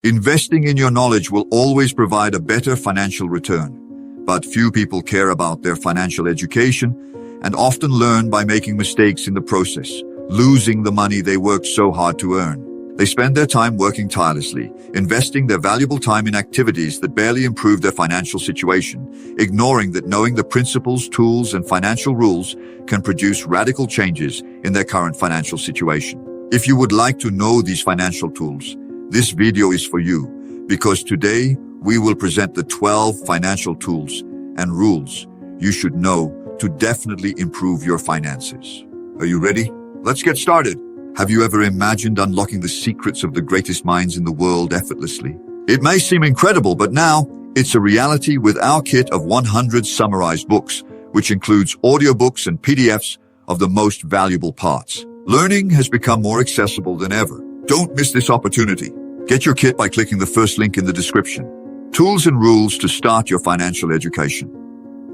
Investing in your knowledge will always provide a better financial return, but few people care about their financial education and often learn by making mistakes in the process, losing the money they worked so hard to earn. They spend their time working tirelessly, investing their valuable time in activities that barely improve their financial situation, ignoring that knowing the principles, tools, and financial rules can produce radical changes in their current financial situation. If you would like to know these financial tools, this video is for you, because today we will present the 12 financial tools and rules you should know to definitely improve your finances. Are you ready? Let's get started. Have you ever imagined unlocking the secrets of the greatest minds in the world effortlessly? It may seem incredible, but now it's a reality with our kit of 100 summarized books, which includes audiobooks and PDFs of the most valuable parts. Learning has become more accessible than ever. Don't miss this opportunity. Get your kit by clicking the first link in the description. Tools and rules to start your financial education.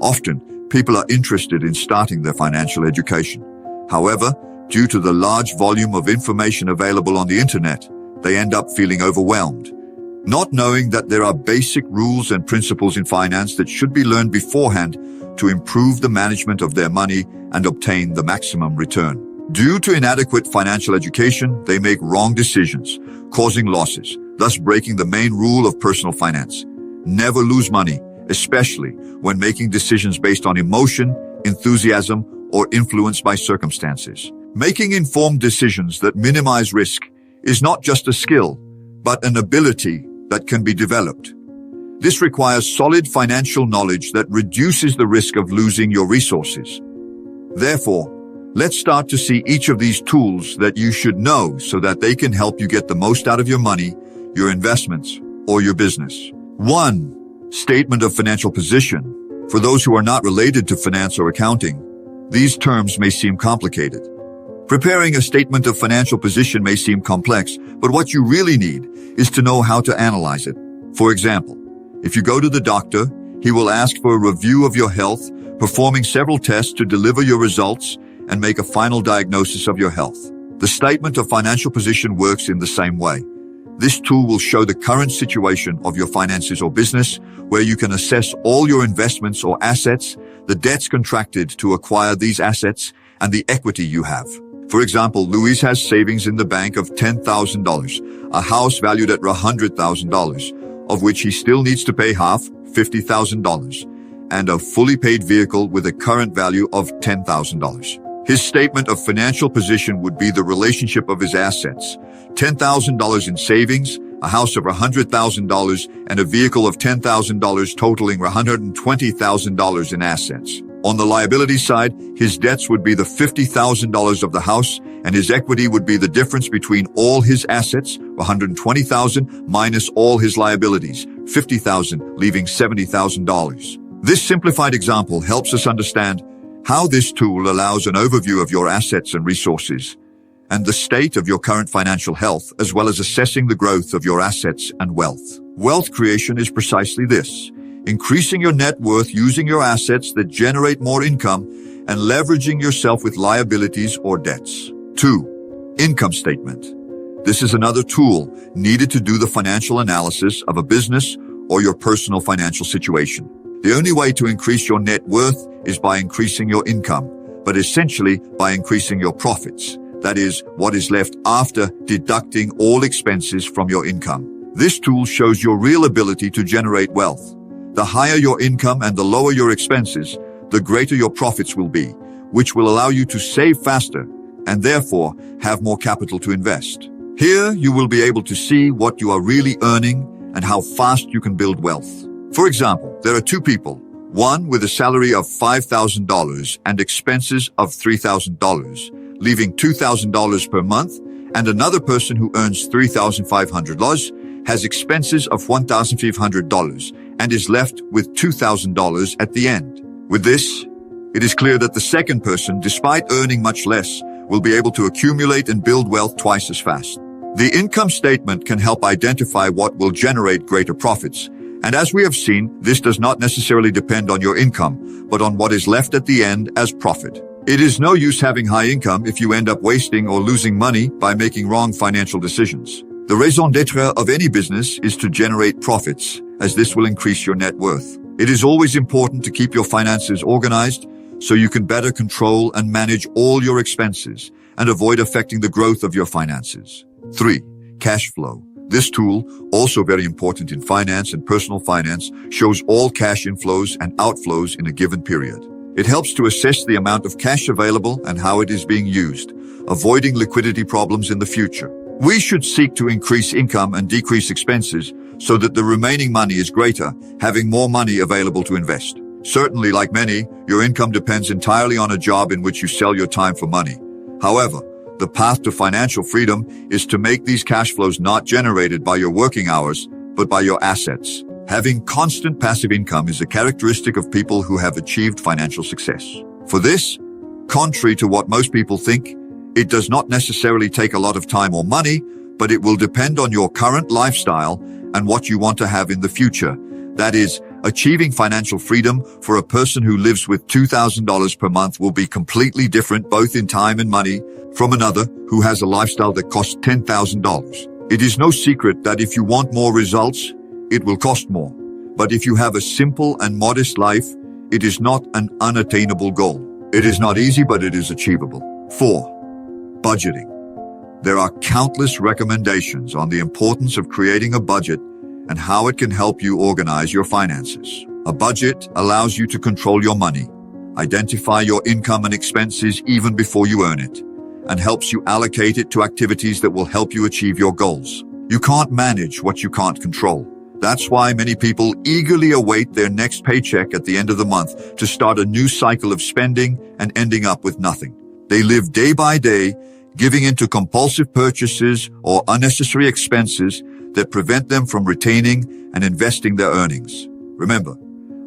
Often, people are interested in starting their financial education. However, due to the large volume of information available on the internet, they end up feeling overwhelmed, not knowing that there are basic rules and principles in finance that should be learned beforehand to improve the management of their money and obtain the maximum return. Due to inadequate financial education, they make wrong decisions, causing losses, thus breaking the main rule of personal finance. Never lose money, especially when making decisions based on emotion, enthusiasm, or influenced by circumstances. Making informed decisions that minimize risk is not just a skill, but an ability that can be developed. This requires solid financial knowledge that reduces the risk of losing your resources. Therefore, let's start to see each of these tools that you should know so that they can help you get the most out of your money, your investments, or your business. 1. Statement of financial position. For those who are not related to finance or accounting, these terms may seem complicated. Preparing a statement of financial position may seem complex, but what you really need is to know how to analyze it. For example, if you go to the doctor, he will ask for a review of your health, performing several tests to deliver your results and make a final diagnosis of your health. The statement of financial position works in the same way. This tool will show the current situation of your finances or business, where you can assess all your investments or assets, the debts contracted to acquire these assets, and the equity you have. For example, Luis has savings in the bank of $10,000, a house valued at $100,000, of which he still needs to pay half, $50,000, and a fully paid vehicle with a current value of $10,000. His statement of financial position would be the relationship of his assets: $10,000 in savings, a house of $100,000, and a vehicle of $10,000, totaling $120,000 in assets. On the liability side, his debts would be the $50,000 of the house, and his equity would be the difference between all his assets, $120,000, minus all his liabilities, $50,000, leaving $70,000. This simplified example helps us understand how this tool allows an overview of your assets and resources, and the state of your current financial health, as well as assessing the growth of your assets and wealth. Wealth creation is precisely this: increasing your net worth using your assets that generate more income and leveraging yourself with liabilities or debts. 2. Income statement. This is another tool needed to do the financial analysis of a business or your personal financial situation. The only way to increase your net worth is by increasing your income, but essentially by increasing your profits. That is, what is left after deducting all expenses from your income. This tool shows your real ability to generate wealth. The higher your income and the lower your expenses, the greater your profits will be, which will allow you to save faster and therefore have more capital to invest. Here, you will be able to see what you are really earning and how fast you can build wealth. For example, there are two people, one with a salary of $5,000 and expenses of $3,000, leaving $2,000 per month, and another person who earns $3,500, has expenses of $1,500, and is left with $2,000 at the end. With this, it is clear that the second person, despite earning much less, will be able to accumulate and build wealth twice as fast. The income statement can help identify what will generate greater profits. And as we have seen, this does not necessarily depend on your income, but on what is left at the end as profit. It is no use having high income if you end up wasting or losing money by making wrong financial decisions. The raison d'etre of any business is to generate profits, as this will increase your net worth. It is always important to keep your finances organized so you can better control and manage all your expenses and avoid affecting the growth of your finances. 3. Cash flow. This tool, also very important in finance and personal finance, shows all cash inflows and outflows in a given period. It helps to assess the amount of cash available and how it is being used, avoiding liquidity problems in the future. We should seek to increase income and decrease expenses so that the remaining money is greater, having more money available to invest. Certainly, like many, your income depends entirely on a job in which you sell your time for money. However, the path to financial freedom is to make these cash flows not generated by your working hours, but by your assets. Having constant passive income is a characteristic of people who have achieved financial success. For this, contrary to what most people think, it does not necessarily take a lot of time or money, but it will depend on your current lifestyle and what you want to have in the future. That is, achieving financial freedom for a person who lives with $2,000 per month will be completely different both in time and money from another who has a lifestyle that costs $10,000. It is no secret that if you want more results, it will cost more. But if you have a simple and modest life, it is not an unattainable goal. It is not easy, but it is achievable. 4. Budgeting. There are countless recommendations on the importance of creating a budget and how it can help you organize your finances. A budget allows you to control your money, identify your income and expenses even before you earn it, and helps you allocate it to activities that will help you achieve your goals. You can't manage what you can't control. That's why many people eagerly await their next paycheck at the end of the month to start a new cycle of spending and ending up with nothing. They live day by day, giving into compulsive purchases or unnecessary expenses that prevent them from retaining and investing their earnings. Remember,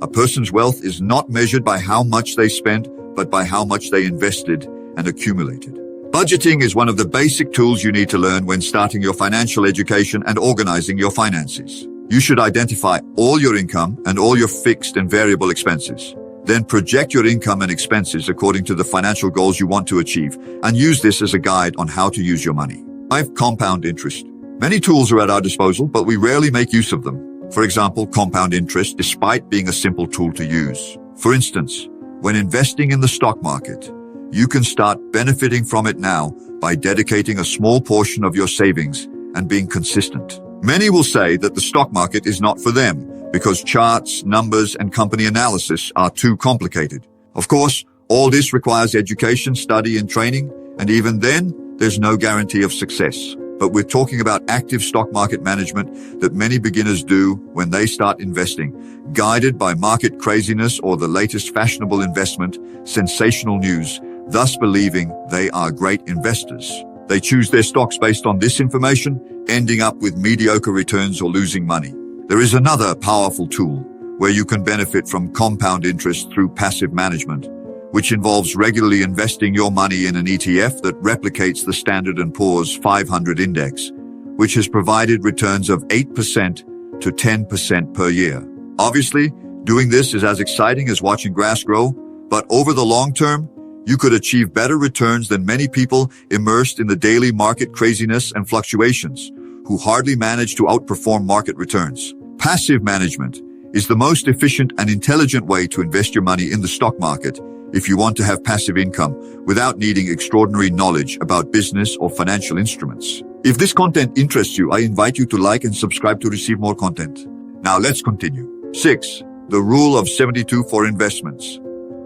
a person's wealth is not measured by how much they spent, but by how much they invested and accumulated. Budgeting is one of the basic tools you need to learn when starting your financial education and organizing your finances. You should identify all your income and all your fixed and variable expenses. Then project your income and expenses according to the financial goals you want to achieve, and use this as a guide on how to use your money. 5. Compound interest. Many tools are at our disposal, but we rarely make use of them. For example, compound interest, despite being a simple tool to use. For instance, when investing in the stock market, you can start benefiting from it now by dedicating a small portion of your savings and being consistent. Many will say that the stock market is not for them because charts, numbers, and company analysis are too complicated. Of course, all this requires education, study, and training, and even then, there's no guarantee of success. But we're talking about active stock market management that many beginners do when they start investing, guided by market craziness or the latest fashionable investment, sensational news, thus believing they are great investors. They choose their stocks based on this information, ending up with mediocre returns or losing money. There is another powerful tool where you can benefit from compound interest through passive management, which involves regularly investing your money in an ETF that replicates the Standard & Poor's 500 index, which has provided returns of 8% to 10% per year. Obviously, doing this is as exciting as watching grass grow, but over the long term, you could achieve better returns than many people immersed in the daily market craziness and fluctuations, who hardly manage to outperform market returns. Passive management is the most efficient and intelligent way to invest your money in the stock market if you want to have passive income without needing extraordinary knowledge about business or financial instruments. If this content interests you, I invite you to like and subscribe to receive more content. Now let's continue. 6. The Rule of 72 for investments.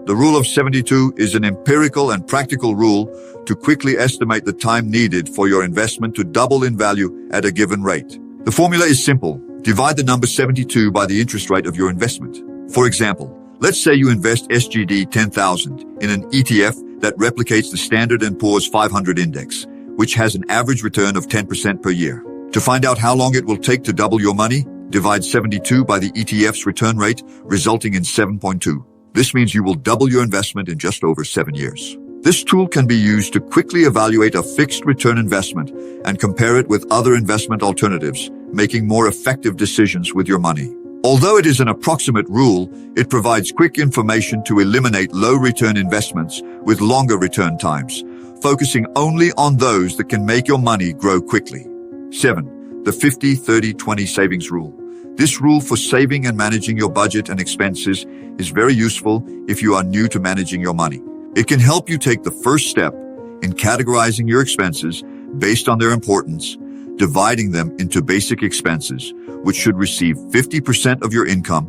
The Rule of 72 is an empirical and practical rule to quickly estimate the time needed for your investment to double in value at a given rate. The formula is simple. Divide the number 72 by the interest rate of your investment. For example, let's say you invest SGD 10,000 in an ETF that replicates the Standard & Poor's 500 index, which has an average return of 10% per year. To find out how long it will take to double your money, divide 72 by the ETF's return rate, resulting in 7.2. This means you will double your investment in just over 7 years. This tool can be used to quickly evaluate a fixed return investment and compare it with other investment alternatives, making more effective decisions with your money. Although it is an approximate rule, it provides quick information to eliminate low-return investments with longer return times, focusing only on those that can make your money grow quickly. 7. the 50-30-20 savings rule. This rule for saving and managing your budget and expenses is very useful if you are new to managing your money. It can help you take the first step in categorizing your expenses based on their importance, dividing them into basic expenses, which should receive 50% of your income,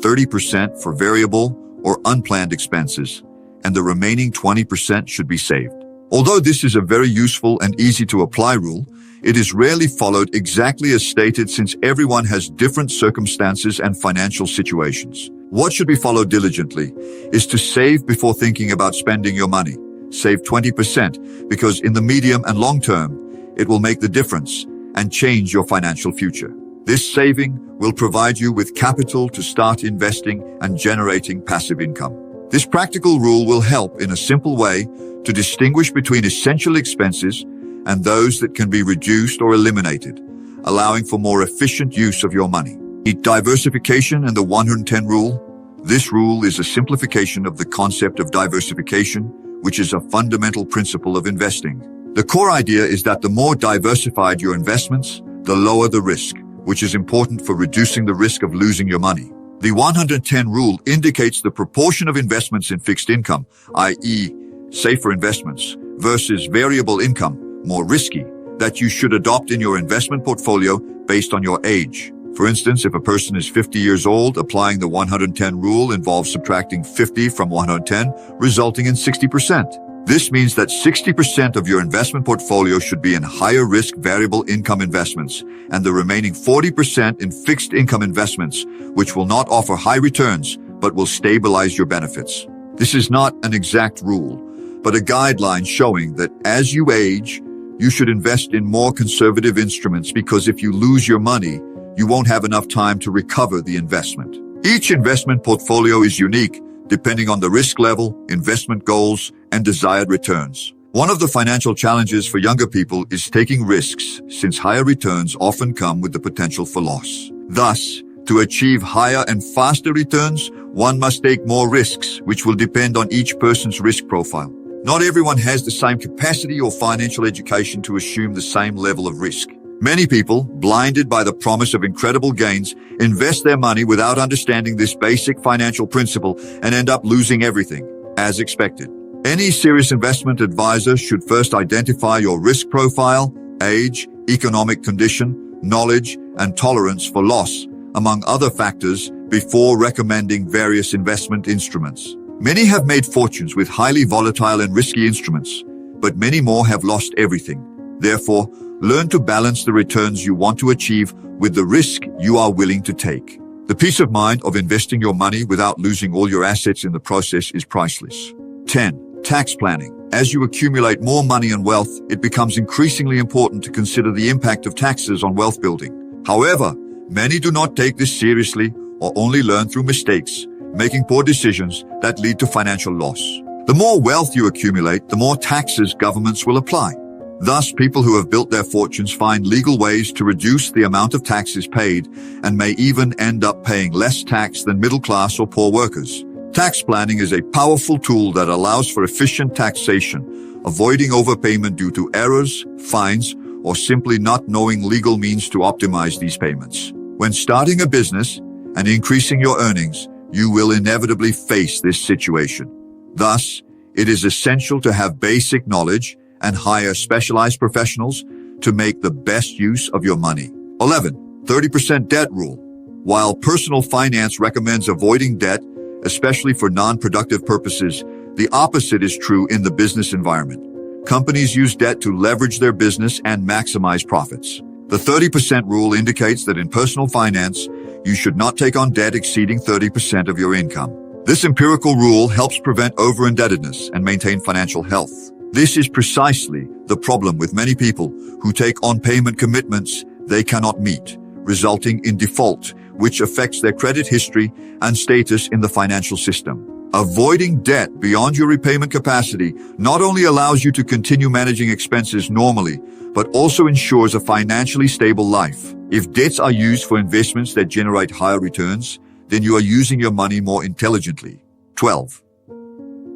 30% for variable or unplanned expenses, and the remaining 20% should be saved. Although this is a very useful and easy to apply rule, it is rarely followed exactly as stated since everyone has different circumstances and financial situations. What should be followed diligently is to save before thinking about spending your money. Save 20% because in the medium and long term, it will make the difference and change your financial future. This saving will provide you with capital to start investing and generating passive income. This practical rule will help in a simple way to distinguish between essential expenses and those that can be reduced or eliminated, allowing for more efficient use of your money. Diversification and the 110 rule. This rule is a simplification of the concept of diversification, which is a fundamental principle of investing. The core idea is that the more diversified your investments, the lower the risk, which is important for reducing the risk of losing your money. The 110 rule indicates the proportion of investments in fixed income, i.e., safer investments, versus variable income, more risky, that you should adopt in your investment portfolio based on your age. For instance, if a person is 50 years old, applying the 110 rule involves subtracting 50 from 110, resulting in 60%. This means that 60% of your investment portfolio should be in higher risk variable income investments, and the remaining 40% in fixed income investments, which will not offer high returns, but will stabilize your benefits. This is not an exact rule, but a guideline showing that as you age, you should invest in more conservative instruments because if you lose your money, you won't have enough time to recover the investment. Each investment portfolio is unique, depending on the risk level, investment goals, and desired returns. One of the financial challenges for younger people is taking risks, since higher returns often come with the potential for loss. Thus, to achieve higher and faster returns, one must take more risks, which will depend on each person's risk profile. Not everyone has the same capacity or financial education to assume the same level of risk. Many people, blinded by the promise of incredible gains, invest their money without understanding this basic financial principle and end up losing everything, as expected. Any serious investment advisor should first identify your risk profile, age, economic condition, knowledge, and tolerance for loss, among other factors, before recommending various investment instruments. Many have made fortunes with highly volatile and risky instruments, but many more have lost everything. Therefore, learn to balance the returns you want to achieve with the risk you are willing to take. The peace of mind of investing your money without losing all your assets in the process is priceless. 10. Tax planning. As you accumulate more money and wealth, it becomes increasingly important to consider the impact of taxes on wealth building. However, many do not take this seriously or only learn through mistakes, making poor decisions that lead to financial loss. The more wealth you accumulate, the more taxes governments will apply. Thus, people who have built their fortunes find legal ways to reduce the amount of taxes paid and may even end up paying less tax than middle-class or poor workers. Tax planning is a powerful tool that allows for efficient taxation, avoiding overpayment due to errors, fines, or simply not knowing legal means to optimize these payments. When starting a business and increasing your earnings, you will inevitably face this situation. Thus, it is essential to have basic knowledge and hire specialized professionals to make the best use of your money. 11. 30% debt rule. While personal finance recommends avoiding debt, especially for non-productive purposes, the opposite is true in the business environment. Companies use debt to leverage their business and maximize profits. The 30% rule indicates that in personal finance, you should not take on debt exceeding 30% of your income. This empirical rule helps prevent over-indebtedness and maintain financial health. This is precisely the problem with many people who take on payment commitments they cannot meet, resulting in default, which affects their credit history and status in the financial system. Avoiding debt beyond your repayment capacity not only allows you to continue managing expenses normally, but also ensures a financially stable life. If debts are used for investments that generate higher returns, then you are using your money more intelligently. 12.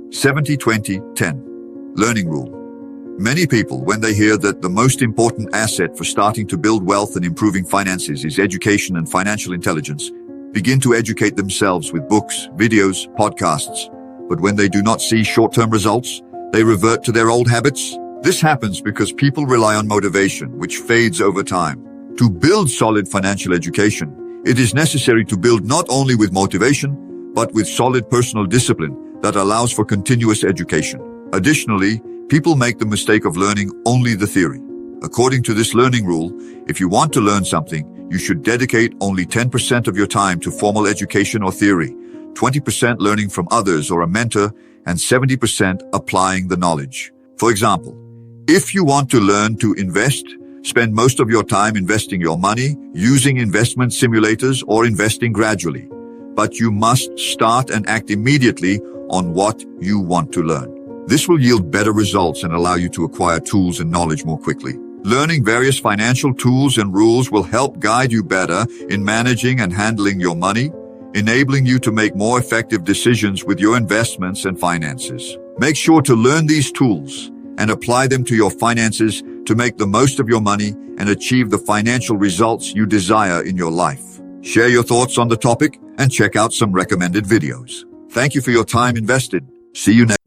70-20-10. Learning rule. Many people, when they hear that the most important asset for starting to build wealth and improving finances is education and financial intelligence, begin to educate themselves with books, videos, podcasts. But when they do not see short-term results, they revert to their old habits. This happens because people rely on motivation, which fades over time. To build solid financial education, it is necessary to build not only with motivation, but with solid personal discipline that allows for continuous education. Additionally, people make the mistake of learning only the theory. According to this learning rule, if you want to learn something, you should dedicate only 10% of your time to formal education or theory, 20% learning from others or a mentor, and 70% applying the knowledge. For example, if you want to learn to invest, spend most of your time investing your money, using investment simulators, or investing gradually. But you must start and act immediately on what you want to learn. This will yield better results and allow you to acquire tools and knowledge more quickly. Learning various financial tools and rules will help guide you better in managing and handling your money, enabling you to make more effective decisions with your investments and finances. Make sure to learn these tools and apply them to your finances to make the most of your money and achieve the financial results you desire in your life. Share your thoughts on the topic and check out some recommended videos. Thank you for your time invested. See you next.